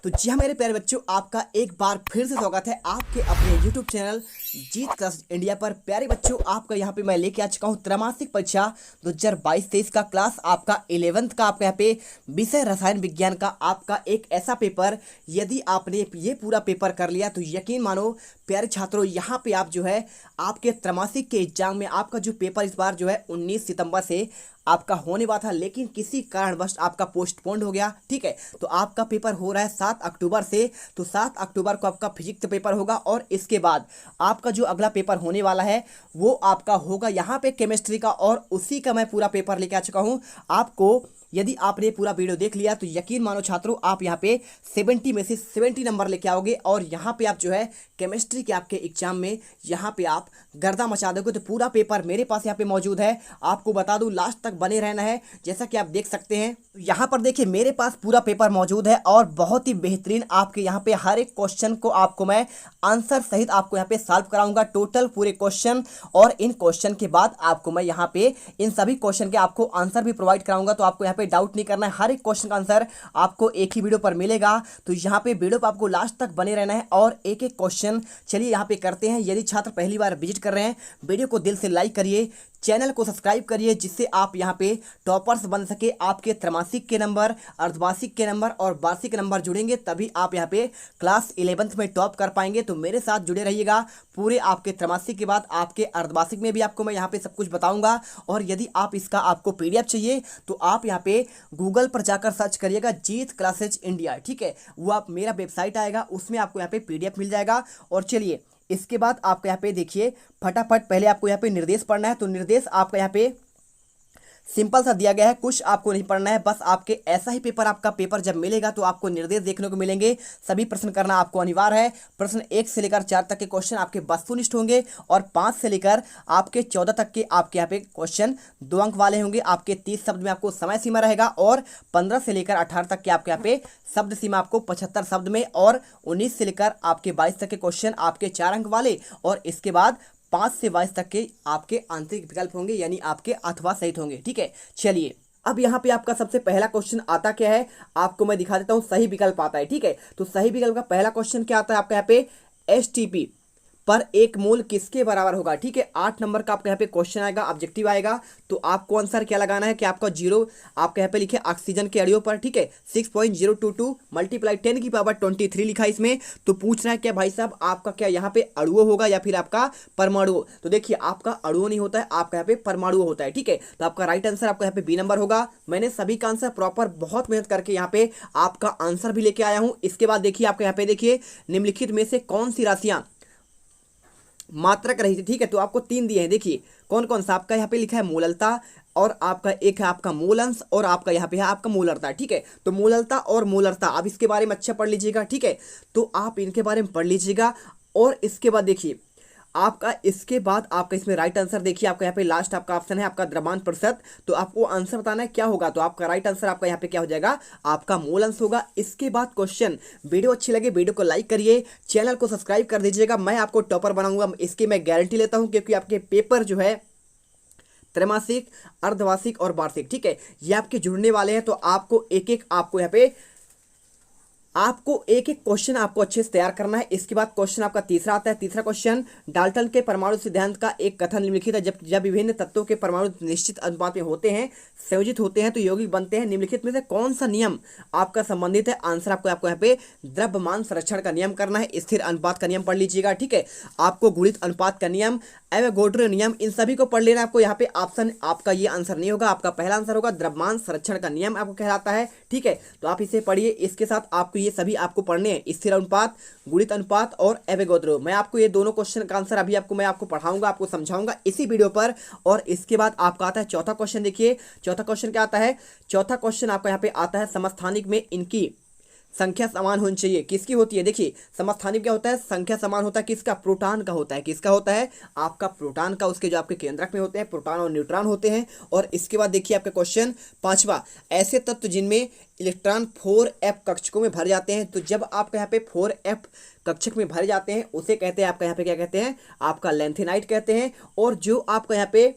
तो जी हाँ मेरे प्यारे बच्चों, आपका एक बार फिर से स्वागत है आपके अपने YouTube चैनल जीत क्लास इंडिया पर। प्यारे बच्चों, आपका यहाँ पे मैं लेके आ चुका हूँ त्रैमासिक परीक्षा 2022-23 का क्लास आपका 11th का आपका यहाँ पे विषय रसायन विज्ञान का आपका एक ऐसा पेपर। यदि आपने ये पूरा पेपर कर लिया तो यकीन मानो प्यारे छात्रों, यहाँ पे आप जो है आपके त्रैमासिक के एग्जाम में आपका जो पेपर इस बार जो है 19 सितंबर से आपका होने वाला था, लेकिन किसी कारणवश आपका पोस्टपोन्ड हो गया। ठीक है, तो आपका पेपर हो रहा है 7 अक्टूबर से। तो 7 अक्टूबर को आपका फिजिक्स पेपर होगा और इसके बाद आपका जो अगला पेपर होने वाला है वो आपका होगा यहाँ पे केमिस्ट्री का, और उसी का मैं पूरा पेपर लेके आ चुका हूँ आपको। यदि आपने पूरा वीडियो देख लिया तो यकीन मानो छात्रों, आप यहाँ पे 70 में से 70 नंबर लेके आओगे और यहाँ पे आप जो है केमिस्ट्री के आपके एग्जाम में यहाँ पे आप गर्दा मचा दोगे। तो पूरा पेपर मेरे पास यहाँ पे मौजूद है, आपको बता दूं लास्ट तक बने रहना है। जैसा कि आप देख सकते हैं यहाँ पर देखिए मेरे पास पूरा पेपर मौजूद है और बहुत ही बेहतरीन आपके यहाँ पे हर एक क्वेश्चन को आपको मैं आंसर सहित आपको यहाँ पे सॉल्व कराऊंगा, टोटल पूरे क्वेश्चन। और इन क्वेश्चन के बाद आपको मैं यहाँ पे इन सभी क्वेश्चन के आपको आंसर भी प्रोवाइड कराऊंगा, तो आपको यहाँ पे डाउट नहीं करना है। हर एक क्वेश्चन का आंसर आपको एक ही वीडियो पर मिलेगा, तो यहाँ पे वीडियो पर आपको लास्ट तक बने रहना है और एक एक क्वेश्चन चलिए यहाँ पे करते हैं। यदि छात्र पहली बार विजिट कर रहे हैं, वीडियो को दिल से लाइक करिए, चैनल को सब्सक्राइब करिए, जिससे आप यहाँ पे टॉपर्स बन सके। आपके त्रैमासिक के नंबर, अर्धवार्षिक के नंबर और वार्षिक नंबर जुड़ेंगे तभी आप यहाँ पे क्लास 11th में टॉप कर पाएंगे। तो मेरे साथ जुड़े रहिएगा पूरे आपके त्रैमासिक के बाद आपके अर्धवार्षिक में भी आपको मैं यहाँ पे सब कुछ बताऊंगा। और यदि आप इसका आपको PDF चाहिए तो आप यहाँ पे गूगल पर जाकर सर्च करिएगा जीत क्लासेज इंडिया। ठीक है, वो आप मेरा वेबसाइट आएगा, उसमें आपको यहाँ पे PDF मिल जाएगा। और चलिए इसके बाद आपको यहाँ पे देखिए फटाफट पहले आपको यहाँ पे निर्देश पढ़ना है। तो निर्देश आपका यहाँ पे सिंपल सा दिया गया है, कुछ आपको नहीं पढ़ना है, बस आपके ऐसा ही पेपर आपका पेपर जब मिलेगा तो आपको निर्देश देखने को मिलेंगे। सभी प्रश्न करना आपको अनिवार्य है। प्रश्न 1 से लेकर 4 तक के क्वेश्चन आपके वस्तुनिष्ठ होंगे और 5 से लेकर आपके 14 तक के आपके यहाँ पे क्वेश्चन 2 अंक वाले होंगे। आपके 30 शब्द में आपको समय सीमा रहेगा और 15 से लेकर 18 तक के आपके यहाँ पे शब्द सीमा आपको 75 शब्द में, और 19 से लेकर आपके 22 तक के क्वेश्चन आपके 4 अंक वाले, और इसके बाद 5 से 22 तक के आपके आंतरिक विकल्प होंगे, यानी आपके अथवा सहित होंगे। ठीक है, चलिए अब यहाँ पे आपका सबसे पहला क्वेश्चन आता क्या है आपको मैं दिखा देता हूँ। सही विकल्प आता है। ठीक है, तो सही विकल्प का पहला क्वेश्चन क्या आता है आपका यहाँ पे, STP पर एक मोल किसके बराबर होगा। ठीक है, 8 नंबर का आपका यहाँ पे क्वेश्चन आएगा, ऑब्जेक्टिव आएगा। तो आपको आंसर क्या लगाना है कि आपका 0 आपके यहाँ पे लिखे ऑक्सीजन के अणुओं पर। ठीक है, 6.022 मल्टीप्लाई 10 की पावर 23 लिखा है इसमें। तो पूछ रहा है क्या भाई साहब आपका क्या यहाँ पे अणुओं होगा या फिर आपका परमाणु। तो देखिए आपका अणुओं नहीं होता है, आपका यहाँ पे परमाणु होता है। ठीक है, तो आपका राइट आंसर आपका यहाँ पे B नंबर होगा। मैंने सभी का आंसर प्रॉपर बहुत मेहनत करके यहाँ पे आपका आंसर भी लेके आया हूँ। इसके बाद देखिए आपका यहाँ पे देखिए निम्नलिखित में से कौन सी राशियां मात्रक रही थी। ठीक है, तो आपको 3 दिए हैं, देखिए कौन कौन सा। आपका यहाँ पे लिखा है मूललता, और आपका एक है आपका मूलंश, और आपका यहाँ पे है आपका मूलरता। ठीक है, तो मूललता और मूलरता आप इसके बारे में अच्छा पढ़ लीजिएगा। ठीक है, तो आप इनके बारे में पढ़ लीजिएगा। और इसके बाद देखिए आपका इसके बाद आपका इसमें राइट आंसर देखिए आपका यहाँ पे लास्ट आपका ऑप्शन है आपका द्रव्यमान प्रतिशत। तो आपको आंसर बताना है क्या होगा। तो आपका राइट आंसर आपका यहाँ पे क्या हो जाएगा, आपका मूल अंश होगा। इसके बाद क्वेश्चन, वीडियो अच्छी लगे वीडियो को लाइक करिए, चैनल को सब्सक्राइब कर दीजिएगा। मैं आपको टॉपर बनाऊंगा, इसकी मैं गारंटी लेता हूँ, क्योंकि आपके पेपर जो है त्रैमासिक, अर्धवार्षिक और वार्षिक, ठीक है, ये आपके जुड़ने वाले हैं। तो आपको एक एक आपको यहाँ पे आपको एक एक क्वेश्चन आपको अच्छे से तैयार करना है। इसके बाद क्वेश्चन आपका तीसरा आता है। तीसरा क्वेश्चन, डाल्टन के परमाणु सिद्धांत का एक कथन निम्नलिखित है। जब विभिन्न तत्वों के परमाणु निश्चित अनुपात में होते हैं, संयोजित होते हैं तो यौगिक बनते हैं। निम्नलिखित में से कौन सा नियम आपका संबंधित है। आंसर आपको यहाँ पे द्रव्यमान संरक्षण का नियम करना है। स्थिर अनुपात का नियम पढ़ लीजिएगा। ठीक है, आपको गुणित अनुपात का नियम, एवोगैड्रो नियम, इन सभी को पढ़ लेना। आपको यहाँ पे ऑप्शन आपका ये आंसर नहीं होगा, आपका पहला आंसर होगा द्रव्यमान संरक्षण का नियम आपको कहलाता है। ठीक है, तो आप इसे पढ़िए। इसके साथ आपको ये सभी आपको पढ़ने हैं, स्थिर अनुपात, गुणित अनुपात और एवोगैड्रो। मैं आपको ये दोनों क्वेश्चन का आंसर अभी मैं आपको पढ़ाऊंगा, आपको समझाऊंगा इसी वीडियो पर। और इसके बाद आपका आता है चौथा क्वेश्चन। देखिए चौथा क्वेश्चन क्या आता है। चौथा क्वेश्चन आपका यहाँ पे आता है, समस्थानिक में इनकी संख्या समान होनी चाहिए। किसकी होती है, देखिए समस्थानिक क्या होता है, संख्या समान होता है किसका, प्रोटॉन का होता है। किसका होता है, आपका प्रोटॉन का। उसके जो आपके केंद्रक में होते हैं प्रोटॉन और न्यूट्रॉन होते हैं। और इसके बाद देखिए आपका क्वेश्चन पांचवा, ऐसे तत्व जिनमें इलेक्ट्रॉन 4f कक्षकों में भर जाते हैं। तो जब आपका यहाँ पे 4f कक्षक में भरे जाते हैं उसे कहते हैं आपका यहाँ पे क्या कहते हैं, आपका लैंथेनाइट कहते हैं। और जो आपका यहाँ पे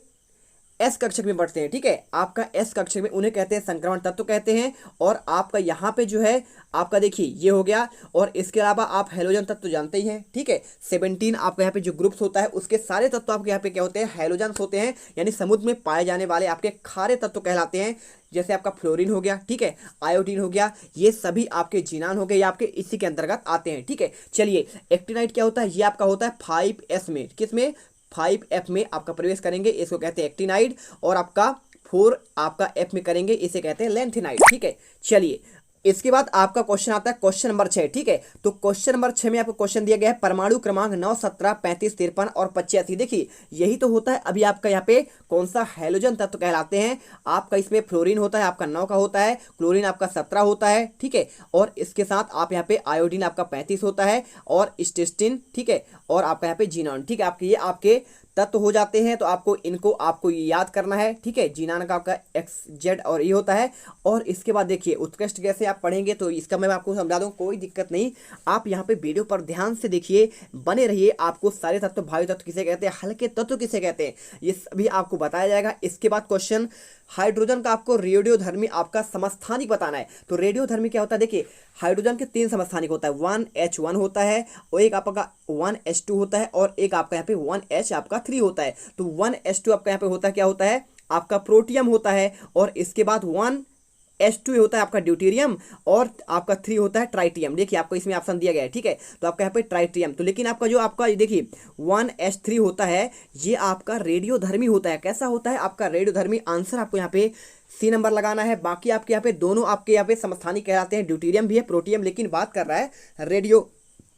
एस कक्षक में बढ़ते हैं, ठीक है। आपका एस कक्षक में उन्हें कहते हैं संक्रमण तत्व कहते हैं। और आपका यहाँ पे जो है आपका देखिए ये हो गया। और इसके अलावा आप हैलोजन तत्व जानते ही हैं, ठीक है। 17 आपका यहाँ पे जो ग्रुप्स होता है उसके सारे तत्व आपके यहाँ पे क्या होते हैं, हैलोजन्स होते हैं, यानी समुद्र में पाए जाने वाले आपके खारे तत्व कहलाते हैं। जैसे आपका फ्लोरीन हो गया, ठीक है, आयोडीन हो गया, ये सभी आपके जिनान हो गए, ये आपके इसी के अंतर्गत आते हैं, ठीक है। चलिए एक्टिनाइड क्या होता है, ये आपका होता है 5s में, किसमें, 5f में आपका प्रवेश करेंगे, इसको कहते हैं एक्टिनाइड। और आपका 4 आपका f में करेंगे, इसे कहते हैं लेंथेनाइड, ठीक है। चलिए इसके बाद आपका क्वेश्चन आता है क्वेश्चन नंबर 6, ठीक है। तो क्वेश्चन नंबर 6 में आपको क्वेश्चन दिया गया है परमाणु क्रमांक 9, 17, 35, 53 और 85। देखिए यही तो होता है अभी आपका यहाँ पे कौन सा हैलोजन तत्व कहलाते हैं। आपका इसमें फ्लोरीन होता है, आपका 9 का होता है, क्लोरीन आपका 17 होता है, ठीक है। और इसके साथ आप यहाँ पे आयोडीन आपका 35 होता है, और स्टेस्टिन, ठीक है, और आपका यहाँ पे जीनॉन, ठीक है। आपके ये आपके तत्व हो जाते हैं। तो आपको इनको आपको याद करना है, ठीक है। जीनान का आपका XZ और ये होता है। और इसके बाद देखिए उत्कृष्ट गैसें आप पढ़ेंगे तो इसका मैं आपको समझा दूं, कोई दिक्कत नहीं। आप यहाँ पे वीडियो पर ध्यान से देखिए, बने रहिए। आपको सारे तत्व, भारी तत्व किसे कहते हैं, हल्के तत्व किसे कहते हैं, ये सभी आपको बताया जाएगा। इसके बाद क्वेश्चन हाइड्रोजन का आपको रेडियोधर्मी आपका समस्थानिक बताना है। तो रेडियोधर्मी क्या होता है, देखिए हाइड्रोजन के 3 समस्थानिक होता है, 1H1 होता है, और एक आपका 1H2 होता है, और एक आपका यहाँ पे 1H आपका 3 होता है। तो 1H2 आपका यहाँ पे होता है, क्या होता है, आपका प्रोटियम होता है। और इसके बाद 1H2 होता है आपका ड्यूटेरियम, और आपका 3 होता है ट्राइटियम। देखिए आपको इसमें ऑप्शन दिया गया है, ठीक है। तो आपका यहाँ पे ट्राइटियम। तो लेकिन आपका जो आपका देखिए 1H3 होता है, ये आपका रेडियोधर्मी होता है। कैसा होता है आपका रेडियोधर्मी, आंसर आपको यहाँ पे C नंबर लगाना है। बाकी आपके यहाँ पे दोनों आपके यहाँ पे समस्थानिक कहलाते हैं, ड्यूटेरियम भी है, प्रोटियम, लेकिन बात कर रहा है रेडियो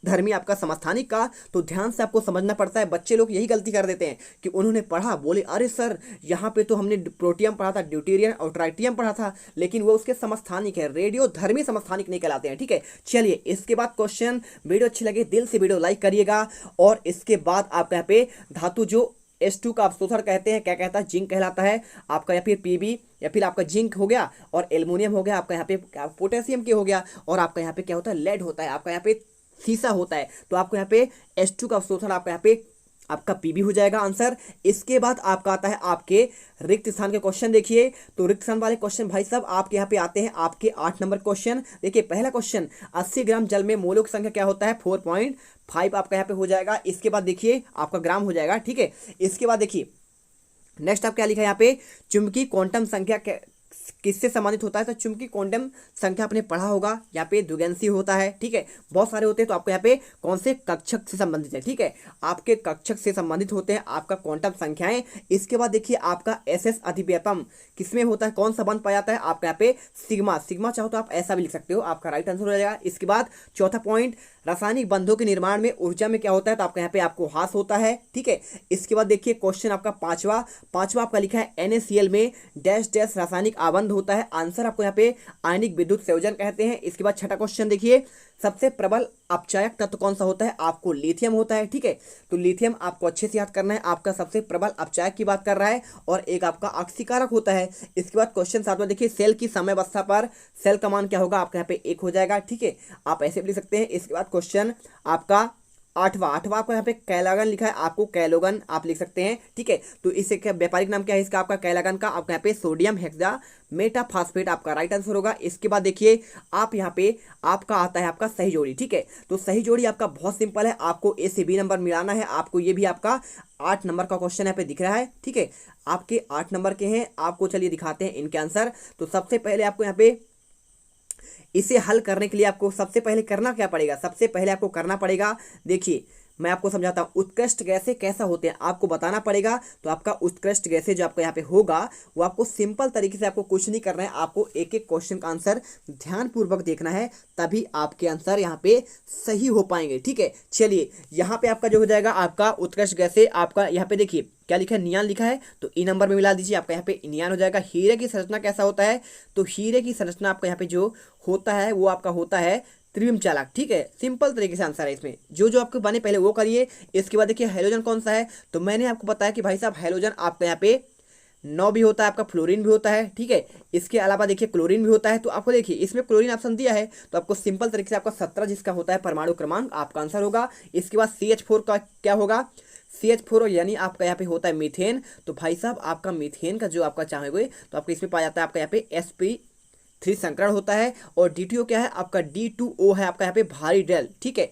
धर्मी आपका समस्थानिक का। तो ध्यान से आपको समझना पड़ता है। बच्चे लोग यही गलती कर देते हैं कि उन्होंने पढ़ा, बोले अरे सर यहाँ पे तो हमने प्रोटियम पढ़ा था, ड्यूटेरियम और ट्राइटियम पढ़ा था, लेकिन वो उसके समस्थानिक है, रेडियो धर्मी समस्थानिक नहीं कहलाते हैं, ठीक है। चलिए इसके बाद क्वेश्चन, वीडियो अच्छी लगे दिल से वीडियो लाइक करिएगा। और इसके बाद आपका यहाँ पे धातु जो H2 का अवशोषण कहते हैं, क्या कहता है, जिंक कहलाता है आपका, या फिर Pb, या फिर आपका जिंक हो गया, और एल्युमिनियम हो गया, आपका यहाँ पे पोटेशियम के हो गया, और आपका यहाँ पे क्या होता है, लेड होता है, आपका यहाँ पे सीसा होता है। तो आपको यहाँ पे H2 का अवशोषण आपका यहाँ पे आपका Pb हो जाएगा आंसर। इसके बाद आपका आता है आपके रिक्त स्थान के क्वेश्चन। देखिए तो रिक्त स्थान वाले क्वेश्चन भाई साहब आपके यहाँ पे आते हैं आपके 8 नंबर क्वेश्चन। देखिए पहला क्वेश्चन, 80 ग्राम जल में मोलों की संख्या क्या होता है, 4.5 आपका यहाँ पे हो जाएगा। इसके बाद देखिए आपका ग्राम हो जाएगा, ठीक है। इसके बाद देखिए नेक्स्ट आप क्या लिखा है यहाँ पे, चुंबकीय क्वांटम संख्या किससे संबंधित होता है। तो चुंबकीय क्वांटम संख्या आपने पढ़ा होगा, यहाँ पे द्विगंशी होता है, ठीक है, बहुत सारे होते हैं। तो आपको यहाँ पे कौन से कक्षक से संबंधित है, ठीक है, आपके कक्षक से संबंधित होते हैं आपका क्वांटम संख्याएं। इसके बाद देखिए आपका SS अधिव्यपम किसमें होता है, कौन सा बंध पाया जाता है, आपका यहाँ पे सिग्मा। सिग्मा चाहो तो आप ऐसा भी लिख सकते हो, आपका राइट आंसर हो जाएगा। इसके बाद चौथा पॉइंट, रासायनिक बंधों के निर्माण में ऊर्जा में क्या होता है, तो आपका यहाँ पे आपको ह्रास होता है, ठीक है। इसके बाद देखिए क्वेश्चन आपका पांचवा आपका लिखा है NaCl में डैश डैश रासायनिक आबंध होता है। आंसर आपको यहाँ पे आयनिक विद्युत संयोजन कहते हैं। इसके बाद छठा क्वेश्चन देखिए, सबसे प्रबल अपचायक तत्व कौन सा होता है, आपको लिथियम होता है, ठीक है। तो लिथियम आपको अच्छे से याद करना है, आपका सबसे प्रबल अपचायक की बात कर रहा है, और एक आपका ऑक्सीकारक होता है। इसके बाद क्वेश्चन 7वां देखिए, सेल की समय अवस्था पर सेल का मान क्या होगा, आपका यहाँ पे 1 हो जाएगा, ठीक है, आप ऐसे भी लिख सकते हैं। इसके बाद क्वेश्चन आपका आठवां आपको यहाँ पे कैलागन लिखा है, आपको कैलोगन आप लिख सकते हैं, ठीक है। तो इससे क्या व्यापारिक नाम क्या है इसका, आपका कैलागन का, आपका यहाँ पे सोडियम हेक्सा मेटाफॉस्फेट आपका राइट आंसर होगा। इसके बाद देखिए आप यहाँ पे आपका आता है आपका सही जोड़ी, ठीक है। तो सही जोड़ी आपका बहुत सिंपल है, आपको A से B नंबर मिलाना है। आपको ये भी आपका 8 नंबर का क्वेश्चन यहाँ पे दिख रहा है, ठीक है, आपके 8 नंबर के हैं। आपको चलिए दिखाते हैं इनके आंसर। तो सबसे पहले आपको यहाँ पे इसे हल करने के लिए आपको सबसे पहले करना क्या पड़ेगा, सबसे पहले आपको करना पड़ेगा, देखिए मैं आपको समझाता हूँ, उत्कृष्ट गैसें कैसा होते हैं आपको बताना पड़ेगा। तो आपका उत्कृष्ट गैसें जो आपका यहाँ पे होगा वो आपको सिंपल तरीके से, आपको कुछ नहीं करना है, आपको एक एक क्वेश्चन का आंसर ध्यानपूर्वक देखना है, तभी आपके आंसर यहाँ पे सही हो पाएंगे, ठीक है। चलिए यहाँ पे आपका जो हो जाएगा आपका उत्कृष्ट गैसें, आपका यहाँ पे देखिए क्या लिखा है, नियान लिखा है, तो ई नंबर में मिला दीजिए, आपका यहाँ पे नियान हो जाएगा। हीरे की संरचना कैसा होता है, तो हीरे की संरचना आपका यहाँ पे जो होता है वो आपका होता है त्रिविम चालक, ठीक है, सिंपल तरीके से आंसर है इसमें। जो जो आपको बने पहले वो करिए। इसके बाद देखिए हैलोजन कौन सा है, तो मैंने आपको बताया कि भाई साहब हैलोजन आपका यहाँ पे 9 भी होता है, आपका फ्लोरीन भी होता है, ठीक है। इसके अलावा देखिए क्लोरीन भी होता है। तो आपको देखिए इसमें क्लोरीन ऑप्शन दिया है, तो आपको सिंपल तरीके से आपका 17 जिसका होता है परमाणु क्रमांक आपका आंसर होगा। इसके बाद CH4 का क्या होगा, CH4 यानी आपका यहाँ पे होता है मीथेन। तो भाई साहब आपका मीथेन का जो आपका चाहेंगे तो आपको इसमें पाया जाता है आपका यहाँ पे sp3 संकरण होता है। और D2O क्या है, आपका D2O है आपका यहाँ पे भारी जल, ठीक है,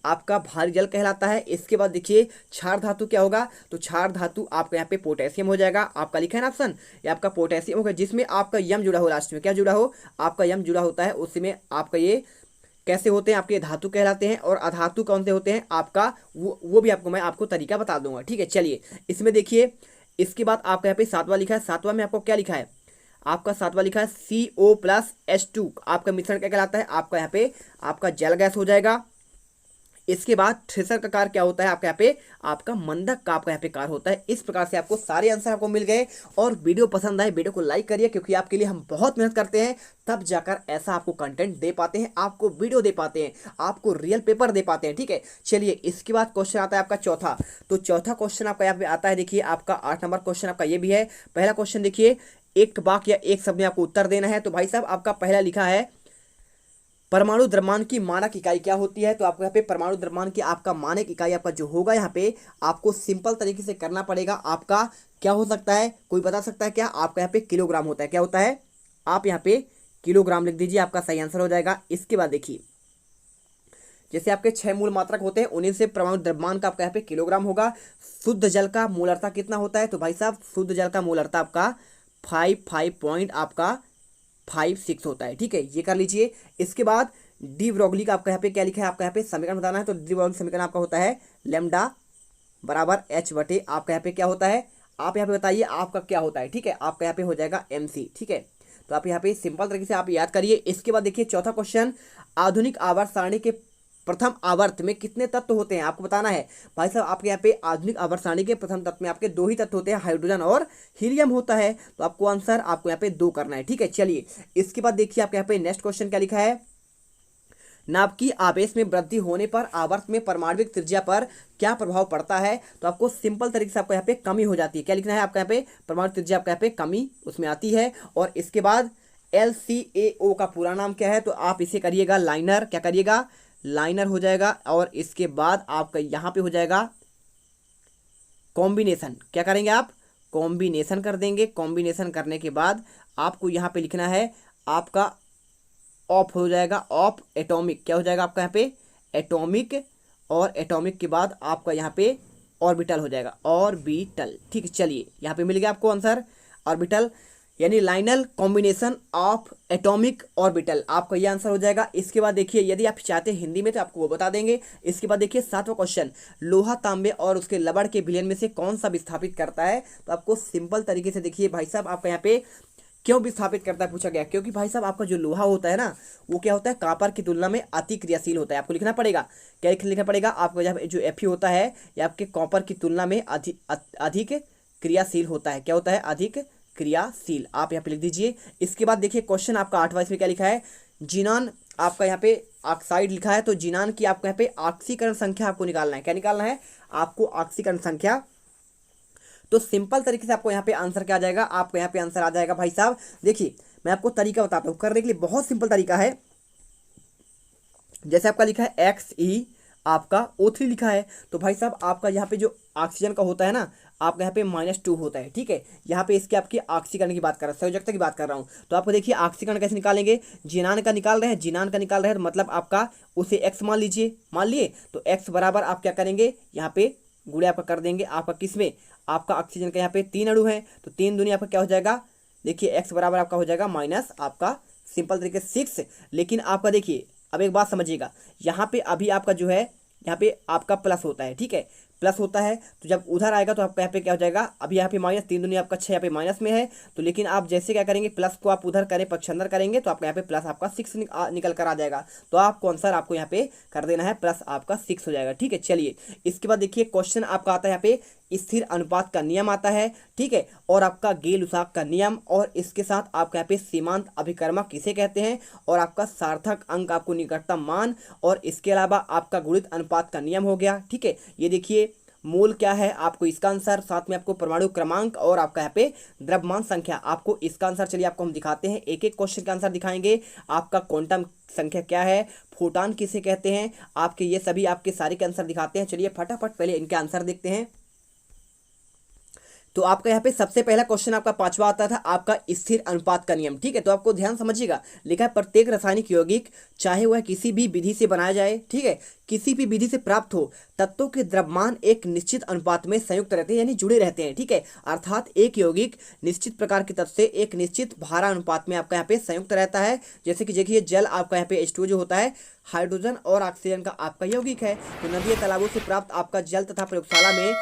आपका भारी जल कहलाता है। इसके बाद देखिए क्षार धातु क्या होगा, तो क्षार धातु आपका यहाँ पे पोटेशियम हो जाएगा। आपका लिखा है ना ऑप्शन, ये आपका पोटेशियम होगा, जिसमें आपका यम जुड़ा हो, लास्ट में क्या जुड़ा हो, आपका यम जुड़ा होता है। उसमें आपका ये कैसे होते हैं, आपके धातु कहलाते हैं। और अधातु कौन से होते हैं आपका, वो भी आपको मैं आपको तरीका बता दूंगा, ठीक है। चलिए इसमें देखिए, इसके बाद आपका यहाँ पे 7वां लिखा है। 7वां में आपको क्या लिखा है, आपका 7वां लिखा है CO+H2, आपका मिश्रण क्या कहलाता है, आपका यहाँ पे आपका जल गैस हो जाएगा। इसके बाद थ्रेसर का कार्य क्या होता है, आपका यहाँ पे आपका मंदक का आपका यहाँ पे कार्य होता है। इस प्रकार से आपको सारे आंसर आपको मिल गए। और वीडियो पसंद आए वीडियो को लाइक करिए, क्योंकि आपके लिए हम बहुत मेहनत करते हैं, तब जाकर ऐसा आपको कंटेंट दे पाते हैं, आपको वीडियो दे पाते हैं, आपको रियल पेपर दे पाते हैं, ठीक है। चलिए इसके बाद क्वेश्चन आता है आपका चौथा। तो चौथा क्वेश्चन आपका यहाँ पे आता है, देखिए आपका 8 नंबर क्वेश्चन आपका ये भी है। पहला क्वेश्चन देखिए, एक वाक्य या एक शब्द में आपको उत्तर देना है। तो भाई साहब आपका पहला लिखा है, परमाणु द्रव्यमान की मानक इकाई क्या होती है। तो आपको यहाँ पे परमाणु द्रव्यमान की आपका मानक इकाई आपका जो होगा, यहाँ पे आपको सिंपल तरीके से करना पड़ेगा। आपका क्या हो सकता है, कोई बता सकता है क्या, आपका यहाँ पे किलोग्राम होता है। क्या होता है, आप यहाँ पे किलोग्राम लिख दीजिए, आपका सही आंसर हो जाएगा। इसके बाद देखिए, जैसे आपके 6 मूल मात्रक होते हैं, उन्हीं से परमाणु द्रव्यमान का आपका यहाँ पे किलोग्राम होगा। शुद्ध जल का मोलरता कितना होता है, तो भाई साहब शुद्ध जल का मोलरता आपका 55.56 होता है, ठीक है, ये कर लीजिए। इसके बाद डी ब्रोगली का आपका यहाँ पे क्या लिखा है, आपका यहाँ पे समीकरण बताना है। तो डी ब्रोगली समीकरण आपका होता है लैम्डा बराबर H बटे आपका यहाँ पे क्या होता है, आप यहाँ पे बताइए आपका क्या होता है, ठीक है, आपका यहाँ पे हो जाएगा MC, ठीक है। तो आप यहाँ पे सिंपल तरीके से आप याद करिए। इसके बाद देखिए चौथा क्वेश्चन, आधुनिक आवर्त सारणी के प्रथम आवर्त में कितने तत्व होते हैं, आपको बताना है। भाई साहब आपके यहाँ पे आधुनिक आवर्त सारणी के प्रथम तत्व में आपके 2 ही तत्व होते हैं, हाइड्रोजन और हीलियम होता है। तो आपको आंसर आपको यहाँ पे 2 करना है, ठीक है। चलिए इसके बाद देखिए आपके यहाँ पे नेक्स्ट क्वेश्चन क्या लिखा है, नाभिकीय आवेश में वृद्धि होने पर आवर्त में परमाणविक त्रिज्या पर क्या प्रभाव पड़ता है। तो आपको सिंपल तरीके से आपको यहाँ पे कमी हो जाती है। क्या लिखना है, आपका यहाँ पे परमाणु त्रिज्या आपका यहाँ पे कमी उसमें आती है। और इसके बाद LCAO का पूरा नाम क्या है, तो आप इसे करिएगा लाइनर, क्या करिएगा, लाइनर हो जाएगा। और इसके बाद आपका यहाँ पे हो जाएगा कॉम्बिनेशन, क्या करेंगे आप, कॉम्बिनेशन कर देंगे। कॉम्बिनेशन करने के बाद आपको यहाँ पे लिखना है आपका ऑफ हो जाएगा, ऑफ एटॉमिक, क्या हो जाएगा आपका यहाँ पे एटॉमिक। और एटॉमिक के बाद आपका यहाँ पे ऑर्बिटल हो जाएगा, ऑर्बिटल, ठीक है। चलिए यहाँ पे मिल गया आपको आंसर ऑर्बिटल, यानी Lionel combination of atomic orbital, आपका ये आंसर हो जाएगा। इसके बाद देखिए यदि आप चाहते हैं हिंदी में तो आपको वो बता देंगे। इसके बाद देखिए 7वां क्वेश्चन, लोहा तांबे और उसके लवण के विलयन में से कौन सा विस्थापित करता है। तो आपको सिंपल तरीके से देखिए भाई साहब आपका यहाँ पे क्यों विस्थापित करता है पूछा गया, क्योंकि भाई साहब आपका जो लोहा होता है ना, वो क्या होता है, कॉपर की तुलना में अति क्रियाशील होता है। आपको लिखना पड़ेगा, क्या लिखना पड़ेगा, आपको जब जो Fe होता है ये आपके कॉपर की तुलना में अधिक क्रियाशील होता है। क्या होता है, अधिक क्रियाशील, आप यहाँ पे लिख दीजिए। इसके बाद देखिए क्वेश्चन आपका 8वां, इसमें क्या लिखा है, जिनान आपका यहाँ पे ऑक्साइड लिखा है। तो जिनान की आपको यहाँ पे ऑक्सीकरण संख्या आपको निकालना है। क्या निकालना है, आपको ऑक्सीकरण संख्या। तो सिंपल तरीके से आपको यहाँ पे आंसर क्या आ जाएगा, आपको यहाँ पे आंसर आ जाएगा भाई साहब। देखिए मैं आपको तरीका बताता हूँ करने के लिए, बहुत सिंपल तरीका है। जैसे आपका लिखा है XE आपका O3 लिखा है, तो भाई साहब आपका यहाँ पे जो ऑक्सीजन का होता है ना, आपका यहाँ पे -2 होता है, ठीक है। यहाँ पे इसके आपकी ऑक्सीकरण की बात कर रहा हूँ, संयोजकता की बात कर रहा हूँ। तो आपको देखिए ऑक्सीकरण कैसे निकालेंगे, जिनान का निकाल रहे हैं, जिनान का निकाल रहे हैं, तो मतलब आपका उसे X मान लीजिए, मान लिए। तो X बराबर आप क्या करेंगे, यहाँ पे गुणे आपका कर देंगे, आपका किसमें, आपका ऑक्सीजन का यहाँ पे 3 अणु है, तो 3 दूनी आपका क्या हो जाएगा, देखिए X बराबर आपका हो जाएगा माइनस आपका सिंपल तरीके से 6। लेकिन आपका देखिए अब एक बात समझिएगा, यहाँ पे अभी आपका जो है यहाँ पे आपका प्लस होता है, ठीक है, प्लस होता है। तो जब उधर आएगा तो आपका यहाँ पे क्या हो जाएगा, अभी यहाँ पे माइनस 3 दूनी आपका 6 यहाँ पे माइनस में है। तो लेकिन आप जैसे क्या करेंगे, प्लस को आप उधर करें, पक्षांतर करेंगे, तो आपका यहाँ पे प्लस आपका 6 निकल कर आ जाएगा। तो आपको आंसर आपको यहाँ पे कर देना है, प्लस आपका 6 हो जाएगा, ठीक है। चलिए इसके बाद देखिए क्वेश्चन आपका आता है यहाँ पे स्थिर अनुपात का नियम आता है, ठीक है, और आपका गेल-लुसाक का नियम, और इसके साथ आपका यहाँ पे सीमांत अभिकर्मक किसे कहते हैं, और आपका सार्थक अंक आपको निकटतम मान, और इसके अलावा आपका गुणित अनुपात का नियम हो गया, ठीक है। ये देखिए मोल क्या है आपको इसका आंसर, साथ में आपको परमाणु क्रमांक और आपका यहाँ पे द्रव्यमान संख्या आपको इसका आंसर। चलिए आपको हम दिखाते हैं, एक एक क्वेश्चन का आंसर दिखाएंगे। आपका क्वांटम संख्या क्या है, फोटॉन किसे कहते हैं, आपके ये सभी आपके सारे के आंसर दिखाते हैं। चलिए फटाफट पहले इनके आंसर देखते हैं। तो आपका यहाँ पे सबसे पहला क्वेश्चन आपका पांचवा आता था आपका स्थिर अनुपात का नियम। ठीक है, तो आपको ध्यान समझिएगा, लिखा है प्रत्येक रासायनिक यौगिक चाहे वह किसी भी विधि से बनाया जाए, ठीक है, किसी भी विधि से प्राप्त हो, तत्वों के द्रव्यमान एक निश्चित अनुपात में संयुक्त रहते हैं, यानी जुड़े रहते हैं। ठीक है, अर्थात एक यौगिक निश्चित प्रकार के तत्व से एक निश्चित भारा अनुपात में आपका यहाँ पे संयुक्त रहता है। जैसे कि देखिए जल आपका यहाँ पे H2O जो होता है हाइड्रोजन और ऑक्सीजन का आपका यौगिक है। तो नदी या तालाबों से प्राप्त आपका जल तथा प्रयोगशाला में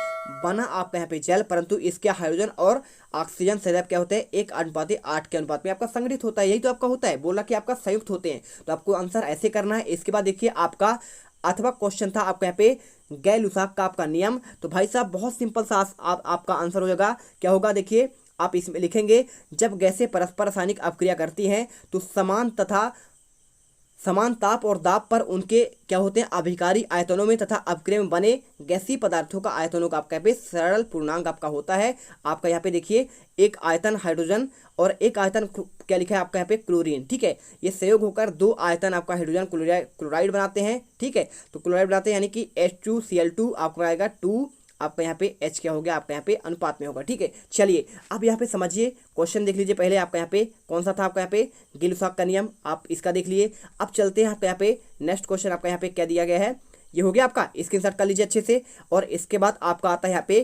बना आपका यहाँ पे जल, परंतु इसके हाइड्रोजन और ऑक्सीजन सदैव क्या होते हैं 1:8 के अनुपात में आपका संगठित होता है। यही तो आपका होता है, बोला कि आपका संयुक्त होते हैं। तो आपको आंसर ऐसे करना है। इसके बाद देखिए आपका अथवा क्वेश्चन था आपका यहाँ पे गैर-लुसाक का आपका नियम। तो भाई साहब बहुत सिंपल सा आपका आंसर हो जाएगा। क्या होगा देखिए, आप इसमें लिखेंगे जब गैसें परस्पर रासायनिक अपक्रिया करती हैं तो समान ताप और दाब पर उनके क्या होते हैं अभिकारी आयतनों में तथा अपक्रिया में बने गैसीय पदार्थों का आयतनों का आपका यहाँ पे सरल पूर्णांक आपका होता है। आपका यहाँ पे देखिए एक आयतन हाइड्रोजन और एक आयतन क्या लिखा है आपका यहाँ पे क्लोरीन। ठीक है, ये संयोग होकर दो आयतन आपका हाइड्रोजन क्लोराइड बनाते हैं। ठीक है, तो क्लोराइड बनाते हैं यानी कि H2Cl2 आपका आएगा 2, आपका यहाँ पे H क्या हो गया आपका यहाँ पे अनुपात में होगा। ठीक है, चलिए अब यहाँ पे समझिए, क्वेश्चन देख लीजिए पहले आपका यहाँ पे कौन सा था आपका यहाँ पे गैर-लुसाक का नियम, आप इसका देख लिए। अब चलते हैं आपका यहाँ पे नेक्स्ट क्वेश्चन आपका यहाँ पे क्या दिया गया है, ये हो गया आपका, स्क्रीनशॉट कर लीजिए अच्छे से। और इसके बाद आपका आता है यहाँ पे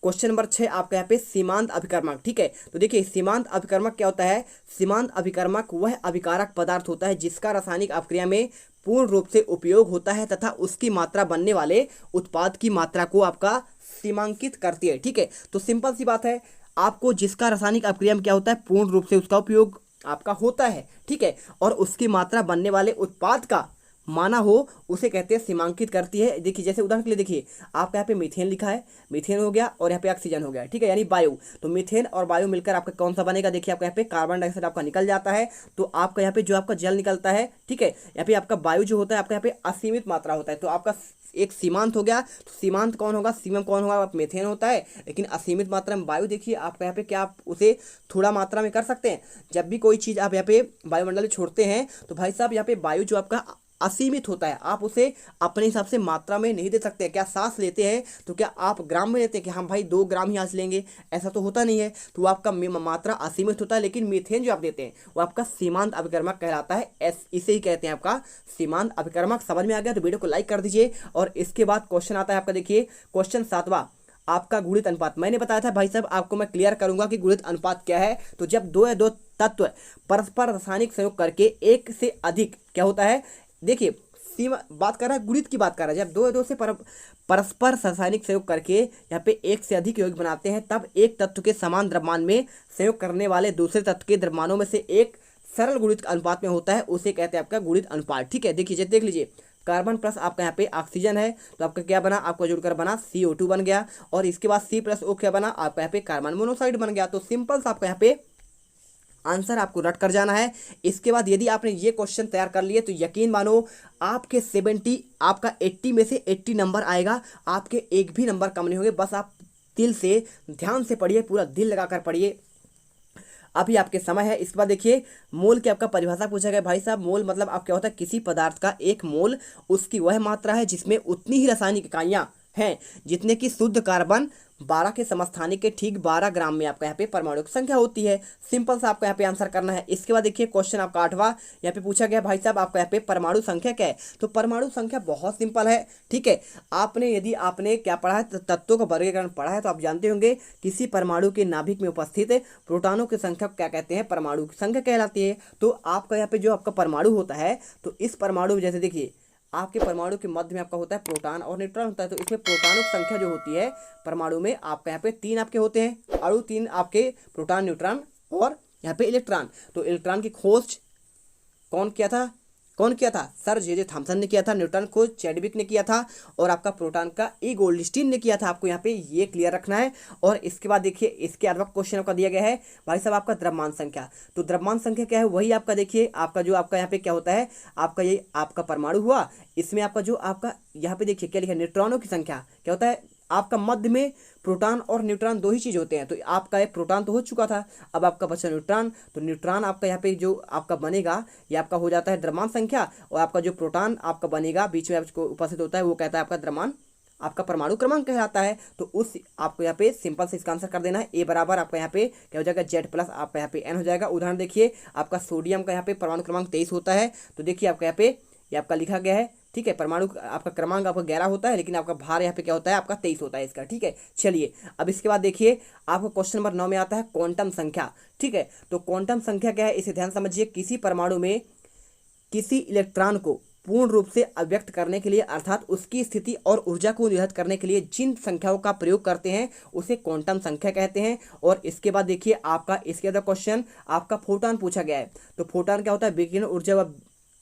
क्वेश्चन नंबर 6 आपका यहाँ पे सीमांत अभिकर्मक। ठीक है, तो देखिए सीमांत अभिकर्मक क्या होता है, सीमांत अभिकर्मक वह अभिकारक पदार्थ होता है जिसका रासायनिक अपक्रिया में पूर्ण रूप से उपयोग होता है तथा उसकी मात्रा बनने वाले उत्पाद की मात्रा को आपका सीमांकित करती है। ठीक है, तो सिंपल सी बात है, आपको जिसका रासायनिक अपक्रिया में क्या होता है पूर्ण रूप से उसका उपयोग आपका होता है, ठीक है, और उसकी मात्रा बनने वाले उत्पाद का माना हो उसे कहते हैं सीमांकित करती है। देखिए जैसे उदाहरण के लिए देखिए आपका यहाँ पे मीथेन लिखा है, मीथेन हो गया और यहाँ पे ऑक्सीजन हो गया। ठीक है, यानी वायु, तो मीथेन और वायु मिलकर आपका कौन सा बनेगा, देखिए आपका यहाँ पे कार्बन डाइऑक्साइड आपका निकल जाता है। तो आपका यहाँ पे जो आपका जल निकलता है, ठीक है, यहाँ पे आपका वायु जो होता है आपका यहाँ पे असीमित मात्रा होता है। तो आपका एक सीमांत हो गया, तो सीमांत कौन होगा, सीमम कौन होगा, आप मीथेन होता है, लेकिन असीमित मात्रा में वायु। देखिए आपका यहाँ पे क्या आप उसे थोड़ा मात्रा में कर सकते हैं। जब भी कोई चीज़ आप यहाँ पे वायुमंडल में छोड़ते हैं तो भाई साहब यहाँ पे वायु जो आपका असीमित होता है, आप उसे अपने हिसाब से मात्रा में नहीं दे सकते। क्या सांस लेते हैं तो क्या आप ग्राम में लेते हैं कि हम भाई 2 ग्राम ही सांस लेंगे, ऐसा तो होता नहीं है। तो आपका मात्रा असीमित होता है, लेकिन मीथेन जो आप देते हैं वो आपका सीमांत अभिकर्मक कहलाता है। इसे ही कहते हैं आपका सीमांत अभिकर्मक। समझ में आ गया तो वीडियो को लाइक कर दीजिए। और इसके बाद क्वेश्चन आता है आपका, देखिए क्वेश्चन 7वां आपका गुणित अनुपात। मैंने बताया था भाई साहब आपको मैं क्लियर करूंगा कि गुणित अनुपात क्या है। तो जब दो या दो तत्व परस्पर रासायनिक संयोग करके एक से अधिक क्या होता है, देखिए सीमा बात कर रहा है, गुणित की बात कर रहा है। जब दो या दो से परस्पर रासायनिक संयोग करके यहाँ पे एक से अधिक यौगिक बनाते हैं तब एक तत्व के समान द्रव्यमान में संयोग करने वाले दूसरे तत्व के द्रव्यमानों में से एक सरल गुणित अनुपात में होता है, उसे कहते हैं आपका गुणित अनुपात। ठीक है, देखिए देख लीजिए कार्बन प्लस आपका यहाँ पे ऑक्सीजन है तो आपका क्या बना, आपका जुड़कर बना CO2 बन गया। और इसके बाद C+O क्या बना, आपका यहाँ पे कार्बन मोनोऑक्साइड बन गया। तो सिंपल सा आपका यहाँ पे आंसर आपको रट कर जाना है। इसके बाद यदि आपने ये क्वेश्चन तैयार कर लिए तो यकीन मानो आपके 70 आपका 80 में से 80 नंबर आएगा, आपके एक भी नंबर कम नहीं होंगे। बस आप दिल से ध्यान से पढ़िए, पूरा दिल लगाकर पढ़िए, अभी आपके समय है। इसके बाद देखिए मोल की आपका परिभाषा पूछा गया। भाई साहब मोल मतलब आप क्या होता है, किसी पदार्थ का एक मोल उसकी वह मात्रा है जिसमें उतनी ही रासायनिक इकाइयाँ हैं जितने की शुद्ध कार्बन 12 के समस्थानिक के ठीक 12 ग्राम में आपका यहाँ पे परमाणु की संख्या होती है। सिंपल सा आपको यहाँ पे आंसर करना है। इसके बाद देखिए क्वेश्चन आपका 8वां यहाँ पे पूछा गया, भाई साहब आपका यहाँ पे परमाणु संख्या क्या है। तो परमाणु संख्या बहुत सिंपल है। ठीक है, आपने यदि आपने क्या पढ़ा है, तत्वों का वर्गीकरण पढ़ा है तो आप जानते होंगे किसी परमाणु के नाभिक में उपस्थित प्रोटॉनों की संख्या क्या कहते हैं, परमाणु की संख्या कहलाती है। तो आपका यहाँ पे जो आपका परमाणु होता है तो इस परमाणु में जैसे देखिए आपके परमाणु के मध्य में आपका होता है प्रोटॉन और न्यूट्रॉन होता है। तो इसमें प्रोटॉनों की संख्या जो होती है परमाणु में आपका यहाँ पे 3 आपके होते हैं, अणु 3 आपके प्रोटॉन न्यूट्रॉन और यहाँ पे इलेक्ट्रॉन। तो इलेक्ट्रॉन की खोज कौन किया था, सर जे थॉमसन ने किया था। न्यूट्रॉन खोज चैडविक ने किया था और आपका प्रोटॉन का ई गोल्डस्टीन ने किया था। आपको यहाँ पे ये क्लियर रखना है। और इसके बाद देखिए इसके अलावा क्वेश्चन आपका दिया गया है, भाई साहब आपका द्रव्यमान संख्या। तो द्रव्यमान संख्या क्या है, वही आपका देखिए आपका जो आपका यहाँ पे क्या होता है, आपका ये आपका परमाणु हुआ, इसमें आपका जो आपका यहाँ पे देखिए क्या लिखा है, न्यूट्रॉनों की संख्या क्या होता है, आपका मध्य में प्रोटॉन और न्यूट्रॉन दो ही चीज़ होते हैं। तो आपका एक प्रोटॉन तो हो चुका था, अब आपका बचा न्यूट्रॉन। तो न्यूट्रॉन आपका यहाँ पे जो आपका बनेगा ये आपका हो जाता है द्रव्यमान संख्या, और आपका जो प्रोटॉन आपका बनेगा बीच में आपको उपस्थित होता है वो कहता है आपका द्रव्यमान, आपका परमाणु क्रमांक कहलाता है। तो उस आपको यहाँ पे सिंपल से इसका आंसर कर देना है। ए बराबर आपका यहाँ पे क्या हो जाएगा, जेड प्लस आपका यहाँ पे एन हो जाएगा। उदाहरण देखिए, आपका सोडियम का यहाँ पे परमाणु क्रमांक 23 होता है। तो देखिए आपका यहाँ पे ये आपका लिखा गया है, ठीक है। परमाणु आपका क्रमांक आपका 11 होता है, लेकिन आपका भार यहाँ पे क्या होता है, आपका 23 होता है इसका, ठीक है। चलिए अब इसके बाद देखिए आपका क्वेश्चन नंबर 9 में आता है क्वांटम संख्या, ठीक है। तो क्वांटम संख्या क्या है, इसे ध्यान समझिए। किसी परमाणु में किसी इलेक्ट्रॉन को पूर्ण रूप से अव्यक्त करने के लिए, अर्थात उसकी स्थिति और ऊर्जा को निर्धारित करने के लिए जिन संख्याओं का प्रयोग करते हैं उसे क्वांटम संख्या कहते हैं। और इसके बाद देखिए आपका इसके अंदर क्वेश्चन आपका फोटॉन पूछा गया है। तो फोटॉन क्या होता है, विकिरण ऊर्जा व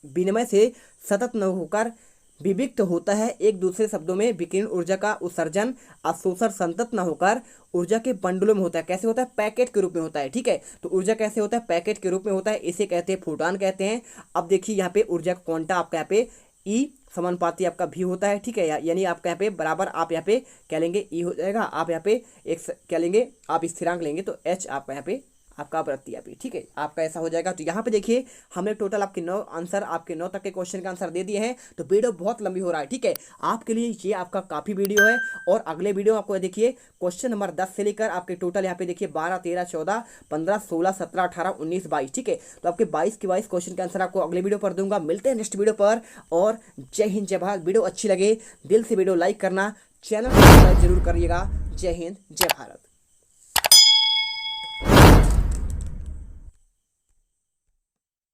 विनिमय से सतत न होकर विविक्त होता है। एक दूसरे शब्दों में विकिरण ऊर्जा का उत्सर्जन अवशोषण संतत न होकर ऊर्जा के बंडलों में होता है। कैसे होता है, पैकेट के रूप में होता है, ठीक है। तो ऊर्जा कैसे होता है, पैकेट के रूप में होता है, इसे कहते हैं फोटॉन कहते हैं। अब देखिए यहाँ पे ऊर्जा का क्वांटा आपका यहाँ पे ई समानुपाती आपका भी होता है, ठीक है। यानी आपका यहाँ पे बराबर आप यहाँ पे क्या लेंगे, ई हो जाएगा। आप यहाँ पे एक क्या लेंगे, आप स्थिरांक लेंगे तो एच आपका यहाँ पे आपका आवृत्ति यहाँ पे, ठीक है, आपका ऐसा हो जाएगा। तो यहाँ पे देखिए हमने टोटल आपके 9 आंसर, आपके 9 तक के क्वेश्चन का आंसर दे दिए हैं। तो वीडियो बहुत लंबी हो रहा है, ठीक है। आपके लिए ये आपका काफ़ी वीडियो है। और अगले वीडियो आपको देखिए क्वेश्चन नंबर 10 से लेकर आपके टोटल यहाँ पे देखिए 12, 13, 14, 15, 16, 17, 18, 19, 22, ठीक है। तो आपके 22 के 22 क्वेश्चन का आंसर आपको अगले वीडियो पर दूंगा। मिलते हैं नेक्स्ट वीडियो पर। और जय हिंद जय भारत। वीडियो अच्छी लगे दिल से वीडियो लाइक करना, चैनल को सब्सक्राइब जरूर करिएगा। जय हिंद जय भारत।